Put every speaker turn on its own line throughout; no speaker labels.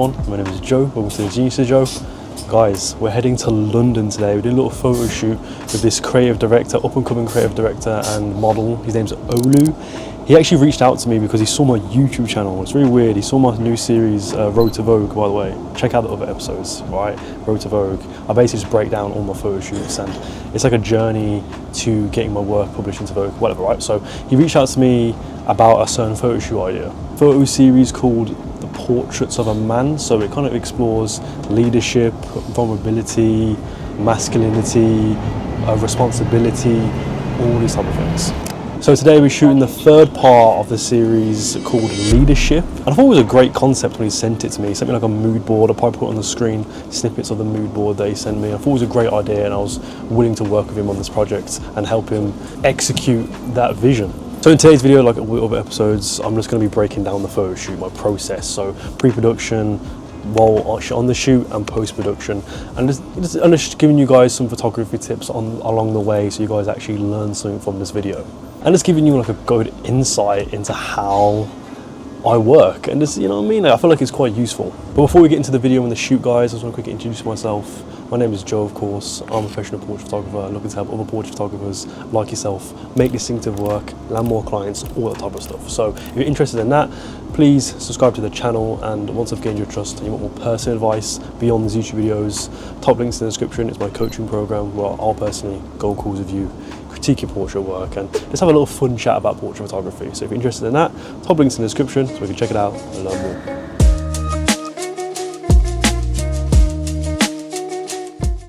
everyone, my name is Joe, welcome to the Genius of Joe. Guys, we're heading to London today. We're doing a little photo shoot with this creative director, up and coming creative director and model. His name's Olu. He actually reached out to me because he saw my YouTube channel. It's really weird. He saw my new series, Road to Vogue, by the way. Check out the other episodes, right? Road to Vogue. I basically just break down all my photo shoots and it's like a journey to getting my work published into Vogue, whatever, right? So he reached out to me about a certain photo shoot idea. Photo series called The Portraits of a Man. So it kind of explores leadership, vulnerability, masculinity, responsibility, all these type of things. So today we're shooting the third part of the series called Leadership. And I thought it was a great concept when he sent it to me. He sent me like a mood board. I'll probably put on the screen snippets of the mood board that he sent me. I thought it was a great idea and I was willing to work with him on this project and help him execute that vision. So in today's video, like all other episodes, I'm just going to be breaking down the photo shoot, my process. So pre-production, while on the shoot, and post-production, and just giving you guys some photography tips along the way, so you guys actually learn something from this video, and just giving you like a good insight into how I work, and just, you know what I mean, I feel like it's quite useful. But before we get into the video and the shoot, guys, I just want to quickly introduce myself. My name is Joe, of course. I'm a professional portrait photographer looking to help other portrait photographers like yourself make distinctive work, land more clients, all that type of stuff. So if you're interested in that, please subscribe to the channel, and once I've gained your trust and you want more personal advice beyond these YouTube videos, top links in the description. It's my coaching program where I'll personally go on calls with you, critique your portrait work, and let's have a little fun chat about portrait photography. So if you're interested in that, top links in the description so we can check it out and learn more.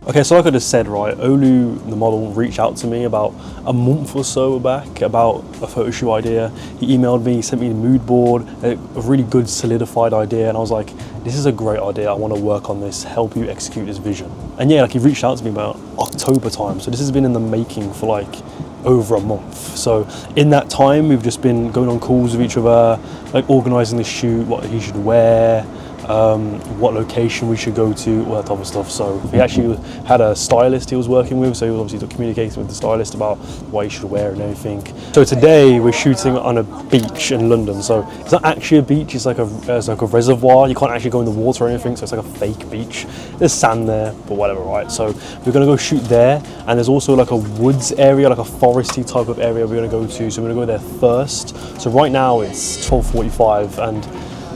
Okay, so like I just said, right, Olu, the model, reached out to me about a month or so back about a photo shoot idea. He emailed me, sent me the mood board, a really good solidified idea, and I was like, this is a great idea, I want to work on this, help you execute this vision. And yeah, like he reached out to me about October time, so this has been in the making for like over a month. So in that time, we've just been going on calls with each other, like organising the shoot, what he should wear, what location we should go to, all that type of stuff. So he actually had a stylist he was working with, so he was obviously communicating with the stylist about what he should wear and everything. So today we're shooting on a beach in London. So it's not actually a beach, it's like a reservoir. You can't actually go in the water or anything, so it's like a fake beach. There's sand there, but whatever, right? So we're gonna go shoot there, and there's also like a woods area, like a foresty type of area we're gonna go to. So we're gonna go there first. So right now it's 12:45, and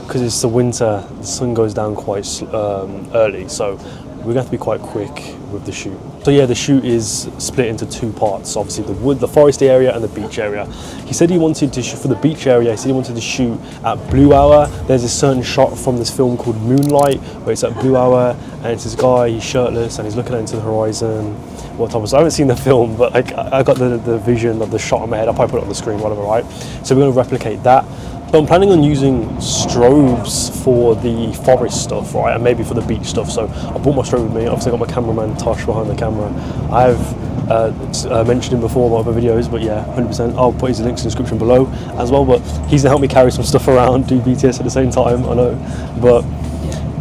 because it's the winter, the sun goes down quite early, so we're going to have to be quite quick with the shoot. So yeah, the shoot is split into two parts. Obviously the forest area and the beach area. He said he wanted to shoot, for the beach area, he said he wanted to shoot at blue hour. There's a certain shot from this film called Moonlight, where it's at blue hour, and it's this guy, he's shirtless, and he's looking out into the horizon. What type of, so I haven't seen the film, but I got the vision of the shot in my head. I'll probably put it on the screen, whatever, right? So we're going to replicate that. So I'm planning on using strobes for the forest stuff, right, and maybe for the beach stuff. So I brought my strobe with me. Obviously I got my cameraman Tosh behind the camera. I've mentioned him before in my other videos, but yeah, 100%. I'll put his links in the description below as well, but he's gonna help me carry some stuff around, do BTS at the same time, I know. But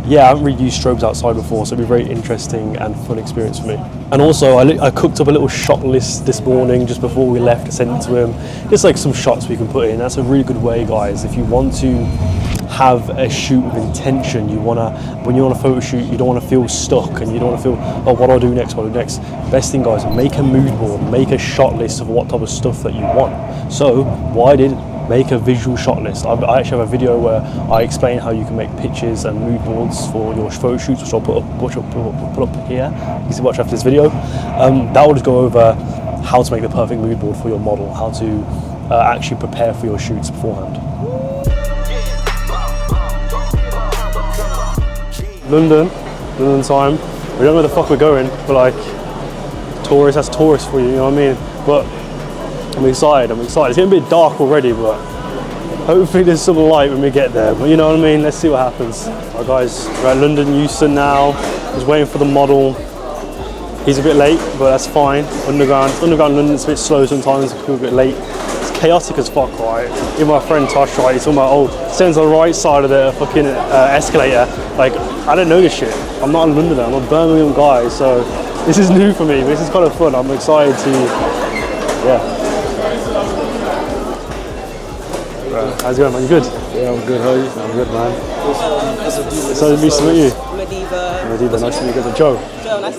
yeah, I haven't really used strobes outside before, so it'll be a very interesting and fun experience for me. And also, I cooked up a little shot list this morning just before we left to send it to him. Just like some shots we can put in. That's a really good way, guys. If you want to have a shoot with intention, when you're on a photo shoot, you don't want to feel stuck and you don't want to feel, oh, what do I do next, what do I do next? Best thing, guys, make a mood board, make a shot list of what type of stuff that you want. So what I did, make a visual shot list. I actually have a video where I explain how you can make pictures and mood boards for your photo shoots, which I'll put up here. You can watch after this video. That will just go over how to make the perfect mood board for your model, how to actually prepare for your shoots beforehand. London time. We don't know where the fuck we're going, but like tourists, that's tourists for you, you know what I mean? But I'm excited. It's getting a bit dark already, but hopefully there's some light when we get there. But you know what I mean, let's see what happens. Alright guys, we're at London Euston now. Just waiting for the model. He's a bit late, but that's fine. Underground London's a bit slow sometimes, it's a bit late. It's chaotic as fuck, right? Even my friend Tosh, right, he's talking about, oh, stands on the right side of the fucking escalator. Like, I don't know this shit. I'm not a Londoner, I'm a Birmingham guy, so this is new for me. This is kind of fun. I'm excited to, yeah. How's it going, man? You good?
Yeah, I'm good. How are you?
I'm good, man. So nice to meet you. Mediva, nice to meet you. Joe.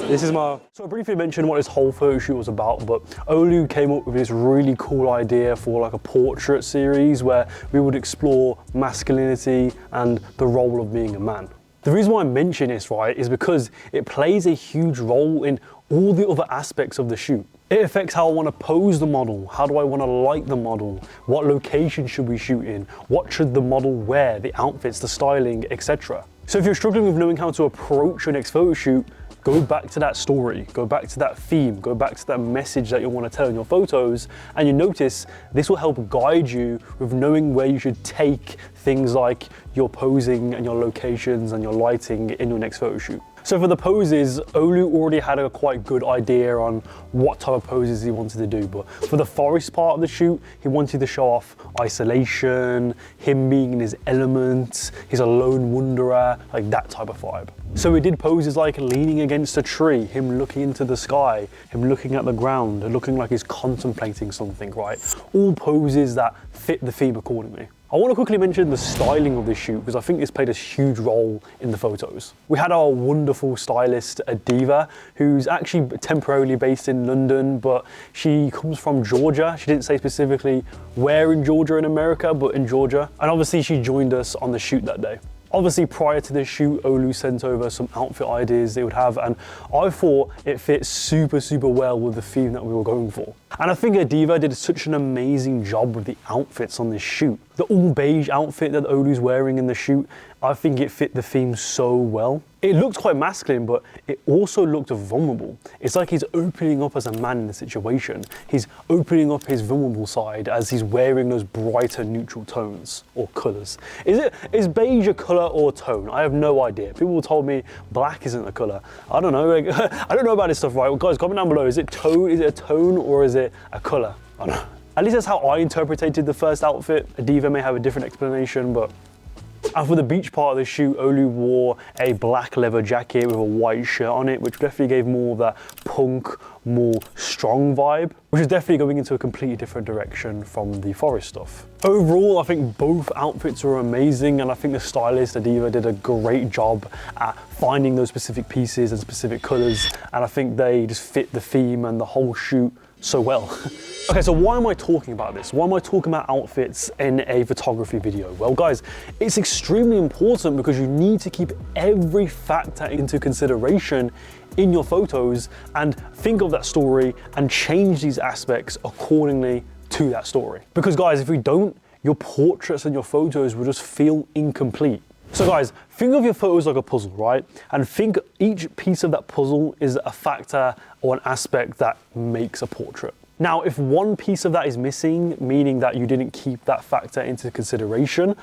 This is my. So I briefly mentioned what this whole photo shoot was about, but Olu came up with this really cool idea for like a portrait series where we would explore masculinity and the role of being a man. The reason why I mention this, right, is because it plays a huge role in all the other aspects of the shoot. It affects how I want to pose the model, how do I want to light the model, what location should we shoot in, what should the model wear, the outfits, the styling, etc. So if you're struggling with knowing how to approach your next photo shoot, go back to that story, go back to that theme, go back to that message that you want to tell in your photos, and you notice this will help guide you with knowing where you should take things like your posing and your locations and your lighting in your next photo shoot. So for the poses, Olu already had a quite good idea on what type of poses he wanted to do, but for the forest part of the shoot, he wanted to show off isolation, him being in his element, he's a lone wanderer, like that type of vibe. So we did poses like leaning against a tree, him looking into the sky, him looking at the ground, and looking like he's contemplating something, right? All poses that fit the theme accordingly. I want to quickly mention the styling of this shoot because I think this played a huge role in the photos. We had our wonderful stylist, Ediva, who's actually temporarily based in London, but she comes from Georgia. She didn't say specifically where in Georgia in America, but in Georgia. And obviously she joined us on the shoot that day. Obviously, prior to this shoot, Olu sent over some outfit ideas they would have, and I thought it fit super, super well with the theme that we were going for. And I think Ediva did such an amazing job with the outfits on this shoot. The all beige outfit that Olu's wearing in the shoot, I think it fit the theme so well. It looked quite masculine, but it also looked vulnerable. It's like he's opening up as a man in the situation. He's opening up his vulnerable side as he's wearing those brighter neutral tones or colors. Is beige a color or a tone? I have no idea. People told me black isn't a color. I don't know. I don't know about this stuff, right? Well, guys, comment down below. Is it a tone or is it a color? I don't know. At least that's how I interpreted the first outfit. Ediva may have a different explanation, but. And for the beach part of the shoot, Olu wore a black leather jacket with a white shirt on it, which definitely gave more of that punk, more strong vibe, which is definitely going into a completely different direction from the forest stuff. Overall, I think both outfits were amazing, and I think the stylist, Ediva, did a great job at finding those specific pieces and specific colors, and I think they just fit the theme and the whole shoot so well. Okay, so why am I talking about this? Why am I talking about outfits in a photography video? Well, guys, it's extremely important because you need to keep every factor into consideration in your photos and think of that story and change these aspects accordingly to that story. Because guys, if we don't, your portraits and your photos will just feel incomplete. So guys, think of your photos like a puzzle, right? And think each piece of that puzzle is a factor or an aspect that makes a portrait. Now, if one piece of that is missing, meaning that you didn't keep that factor into consideration,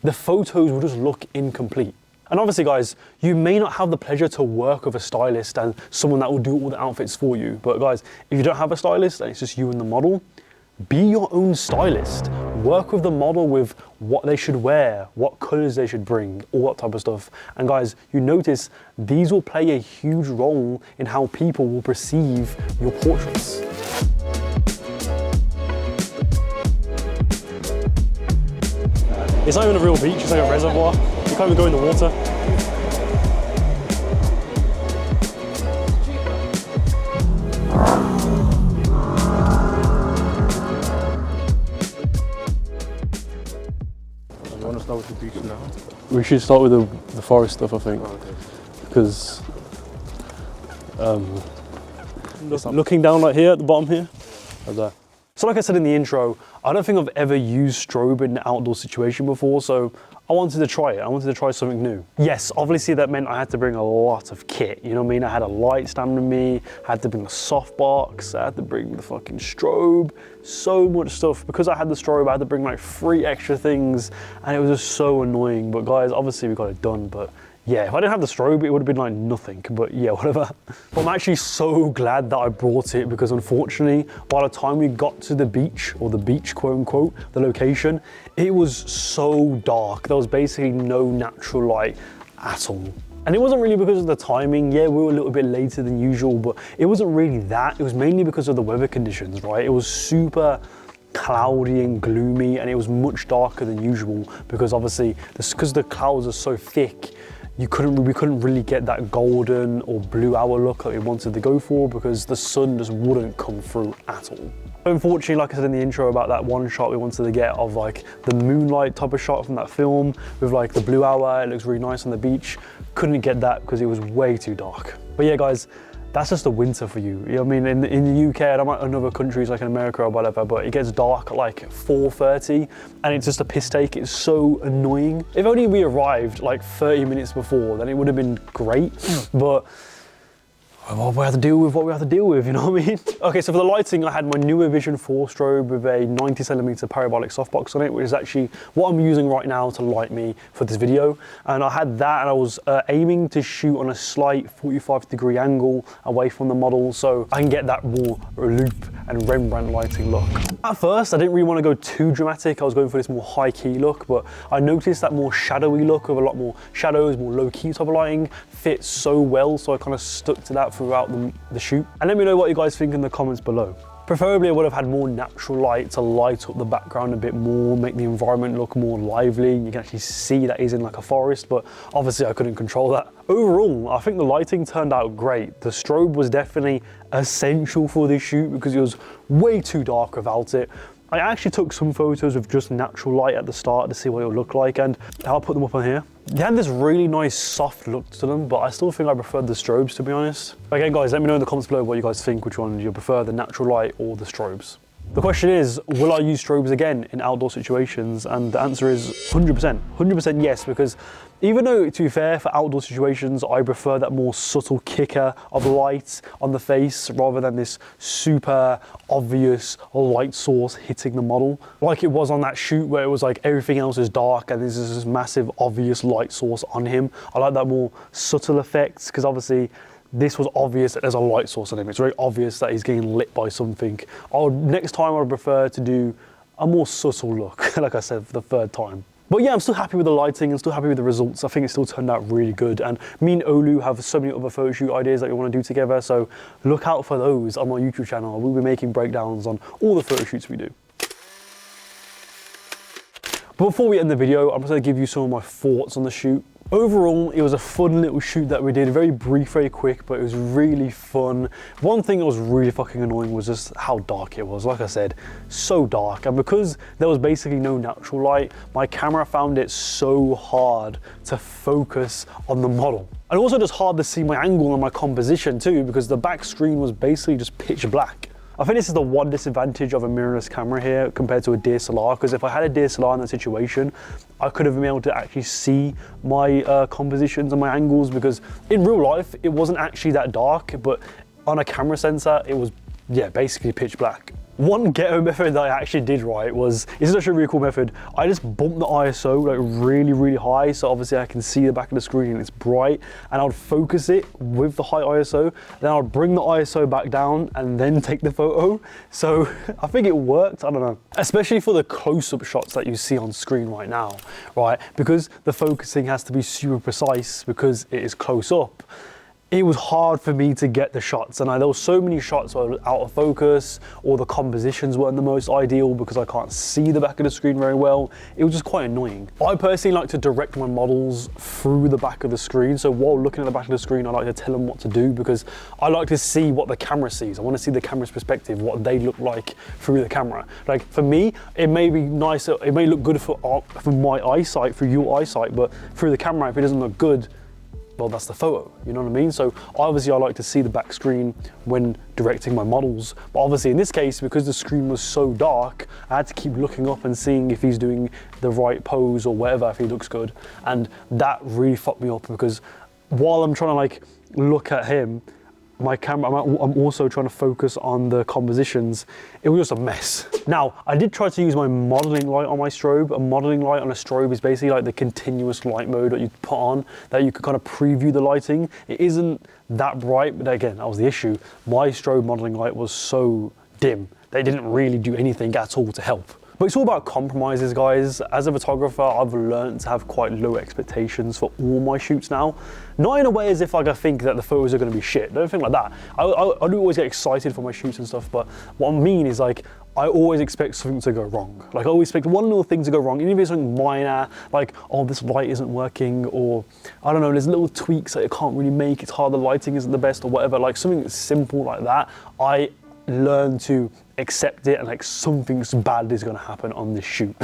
the photos will just look incomplete. And obviously guys, you may not have the pleasure to work with a stylist and someone that will do all the outfits for you. But guys, if you don't have a stylist and it's just you and the model, be your own stylist. Work with the model with what they should wear, what colors they should bring, all that type of stuff. And guys, you notice these will play a huge role in how people will perceive your portraits. It's not even a real beach, it's like a reservoir. You can't even go in the water.
You want to start with the beach now?
We should start with the forest stuff, I think.
Oh, okay.
Because looking down like here at the bottom here, like that. So like I said in the intro, I don't think I've ever used strobe in an outdoor situation before, so I wanted to try it. I wanted to try something new. Yes, obviously that meant I had to bring a lot of kit, you know what I mean? I had a light stand with me, I had to bring a softbox, I had to bring the fucking strobe, so much stuff. Because I had the strobe, I had to bring like 3 extra things, and it was just so annoying. But guys, obviously we got it done, but yeah, if I didn't have the strobe, it would have been like nothing, but yeah, whatever. But I'm actually so glad that I brought it because unfortunately, by the time we got to the beach, or the beach, quote unquote, the location, it was so dark. There was basically no natural light at all. And it wasn't really because of the timing. Yeah, we were a little bit later than usual, but it wasn't really that. It was mainly because of the weather conditions, right? It was super cloudy and gloomy, and it was much darker than usual because obviously because the clouds are so thick, we couldn't really get that golden or blue hour look that we wanted to go for because the sun just wouldn't come through at all. Unfortunately, like I said in the intro about that one shot we wanted to get of like the moonlight type of shot from that film with like the blue hour, it looks really nice on the beach, couldn't get that because it was way too dark. But yeah guys, that's just the winter for you. You know what I mean? In the UK, I don't know in other countries like in America or whatever, but it gets dark at like 4:30 and it's just a piss take. It's so annoying. If only we arrived like 30 minutes before, then it would have been great. But well, we have to deal with what we have to deal with, you know what I mean? Okay, so for the lighting, I had my newer Vision 4 strobe with a 90cm parabolic softbox on it, which is actually what I'm using right now to light me for this video. And I had that, and I was aiming to shoot on a slight 45-degree angle away from the model, so I can get that more loop and Rembrandt lighting look. At first, I didn't really want to go too dramatic. I was going for this more high-key look, but I noticed that more shadowy look with a lot more shadows, more low-key type of lighting fits so well, so I kind of stuck to that throughout the shoot. And let me know what you guys think in the comments below. Preferably I would have had more natural light to light up the background a bit more, make the environment look more lively. You can actually see that he's in like a forest, but obviously I couldn't control that. Overall, I think the lighting turned out great. The strobe was definitely essential for this shoot because it was way too dark without it. I actually took some photos with just natural light at the start to see what it would look like, and I'll put them up on here. They had this really nice soft look to them, but I still think I preferred the strobes, to be honest. Again guys, let me know in the comments below what you guys think, which one you prefer, the natural light or the strobes. The question is, will I use strobes again in outdoor situations? And the answer is 100% yes, because even though, to be fair, for outdoor situations, I prefer that more subtle kicker of light on the face rather than this super obvious light source hitting the model. Like it was on that shoot where it was like everything else is dark and there's this massive obvious light source on him. I like that more subtle effects because obviously this was obvious that there's a light source on him. It's very obvious that he's getting lit by something. Next time I would prefer to do a more subtle look, like I said for the third time. But yeah, I'm still happy with the lighting and still happy with the results. I think it still turned out really good. And me and Olu have so many other photo shoot ideas that we want to do together. So look out for those on my YouTube channel. We'll be making breakdowns on all the photo shoots we do. But before we end the video, I'm just going to give you some of my thoughts on the shoot. Overall, it was a fun little shoot that we did, very brief, very quick, but it was really fun. One thing that was really fucking annoying was just how dark it was. Like I said, so dark. And because there was basically no natural light, my camera found it so hard to focus on the model. And also just hard to see my angle and my composition too, because the back screen was basically just pitch black. I think this is the one disadvantage of a mirrorless camera here compared to a DSLR, because if I had a DSLR in that situation, I could have been able to actually see my compositions and my angles, because in real life, it wasn't actually that dark, but on a camera sensor, it was, yeah, basically pitch black. One ghetto method that I actually did right was, this is actually a really cool method. I just bumped the ISO like really high, so obviously I can see the back of the screen and it's bright, and I would focus it with the high ISO, then I would bring the ISO back down and then take the photo. So I think it worked, I don't know. Especially for the close-up shots that you see on screen right now, right? Because the focusing has to be super precise because it is close up. It was hard for me to get the shots, and there were so many shots that were out of focus, or the compositions weren't the most ideal because I can't see the back of the screen very well. It was just quite annoying. I personally like to direct my models through the back of the screen, so while looking at the back of the screen, I like to tell them what to do because I like to see what the camera sees. I want to see the camera's perspective, what they look like through the camera. Like for me, it may be nicer, it may look good for my eyesight, for your eyesight, but through the camera, if it doesn't look good, well, that's the photo, you know what I mean? So obviously I like to see the back screen when directing my models, but obviously in this case, because the screen was so dark, I had to keep looking up and seeing if he's doing the right pose or whatever, if he looks good. And that really fucked me up because while I'm trying to like look at him, my camera, I'm also trying to focus on the compositions. It was just a mess. Now, I did try to use my modeling light on my strobe. A modeling light on a strobe is basically like the continuous light mode that you put on, that you could kind of preview the lighting. It isn't that bright, but again, that was the issue. My strobe modeling light was so dim. They didn't really do anything at all to help. But it's all about compromises, guys. As a photographer, I've learned to have quite low expectations for all my shoots now. Not in a way as if like I think that the photos are going to be shit. Don't think like that. I do always get excited for my shoots and stuff, but what I mean is like, I always expect something to go wrong. Like I always expect one little thing to go wrong, even if it's something minor, like, oh, this light isn't working, or I don't know, there's little tweaks that it can't really make, it's hard, the lighting isn't the best or whatever, like something simple like that. I learn to accept it and like something bad is gonna happen on this shoot.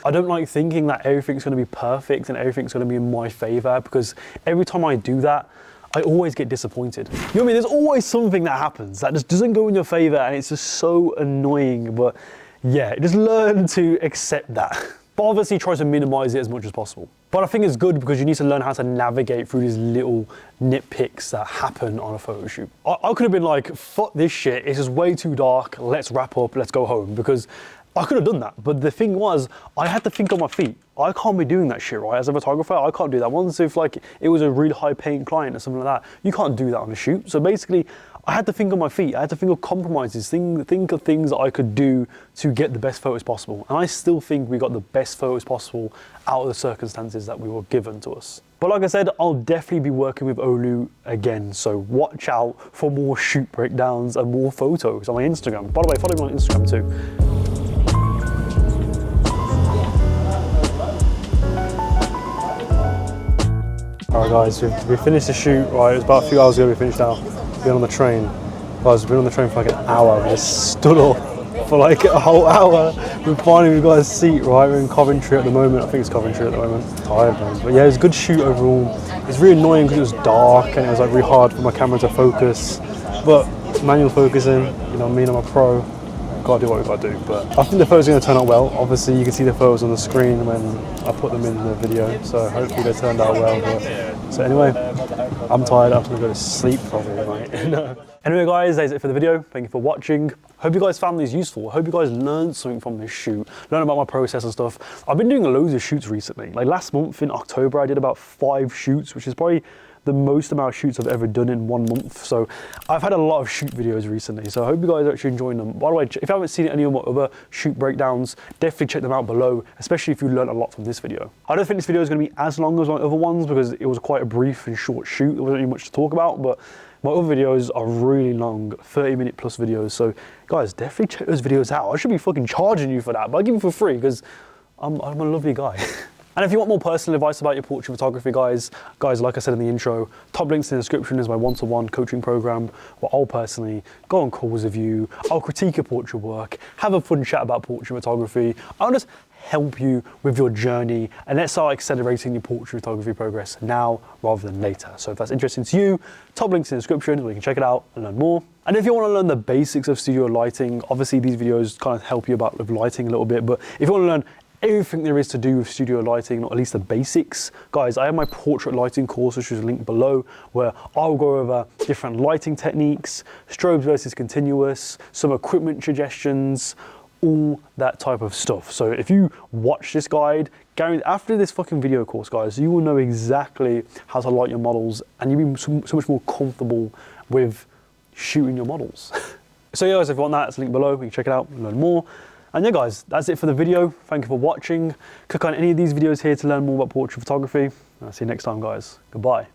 I don't like thinking that everything's gonna be perfect and everything's gonna be in my favor, because every time I do that, I always get disappointed. You know what I mean? There's always something that happens that just doesn't go in your favor and it's just so annoying, but yeah, just learn to accept that. But obviously try to minimize it as much as possible. But I think it's good because you need to learn how to navigate through these little nitpicks that happen on a photo shoot. I could have been like, fuck this shit, it's just way too dark, let's wrap up, let's go home, because I could have done that. But the thing was, I had to think on my feet. I can't be doing that shit, right? As a photographer, I can't do that. Once if like it was a really high paying client or something like that, you can't do that on a shoot. So basically, I had to think on my feet. I had to think of compromises, think of things that I could do to get the best photos possible. And I still think we got the best photos possible out of the circumstances that we were given to us. But like I said, I'll definitely be working with Olu again. So watch out for more shoot breakdowns and more photos on my Instagram. By the way, follow me on Instagram too. Alright guys, we finished the shoot, right, it was about a few hours ago we finished now. Been on the train. Guys, we've been on the train for like an hour, we just stood up for like a whole hour. We've got a seat, right, we're in Coventry at the moment, I think it's Coventry at the moment. Tired man, but yeah, it was a good shoot overall. It's really annoying because it was dark and it was like really hard for my camera to focus. But manual focusing, you know what I mean, I'm a pro. Gotta do what we gotta do, but I think the photos are gonna turn out well. Obviously you can see the photos on the screen when I put them in the video, so hopefully they turned out well. But, so anyway, I'm tired, I'm gonna go to sleep probably, right? Anyway guys, that's it for the video. Thank you for watching. Hope you guys found these useful. Hope you guys learned something from this shoot, learn about my process and stuff. I've been doing loads of shoots recently. Like last month in October, I did about 5 shoots, which is probably the most amount of shoots I've ever done in 1 month. So I've had a lot of shoot videos recently. So I hope you guys are actually enjoying them. By the way, if you haven't seen any of my other shoot breakdowns, definitely check them out below, especially if you learned a lot from this video. I don't think this video is gonna be as long as my other ones because it was quite a brief and short shoot. There wasn't really much to talk about, but my other videos are really long, 30-minute plus videos. So guys, definitely check those videos out. I should be fucking charging you for that, but I'll give you for free because I'm a lovely guy. And if you want more personal advice about your portrait photography, guys, like I said in the intro, top links in the description is my one-to-one coaching program where I'll personally go on calls with you, I'll critique your portrait work, have a fun chat about portrait photography. I'll just help you with your journey and let's start accelerating your portrait photography progress now rather than later. So if that's interesting to you, top links in the description where you can check it out and learn more. And if you want to learn the basics of studio lighting, obviously these videos kind of help you about with lighting a little bit, but if you want to learn everything there is to do with studio lighting, or at least the basics, guys, I have my portrait lighting course, which is linked below, where I'll go over different lighting techniques, strobes versus continuous, some equipment suggestions, all that type of stuff. So if you watch this guide, after this fucking video course, guys, you will know exactly how to light your models and you'll be so much more comfortable with shooting your models. So yeah, guys, if you want that, it's linked below, you can check it out and learn more. And yeah guys, that's it for the video. Thank you for watching. Click on any of these videos here to learn more about portrait photography. I'll see you next time guys. Goodbye.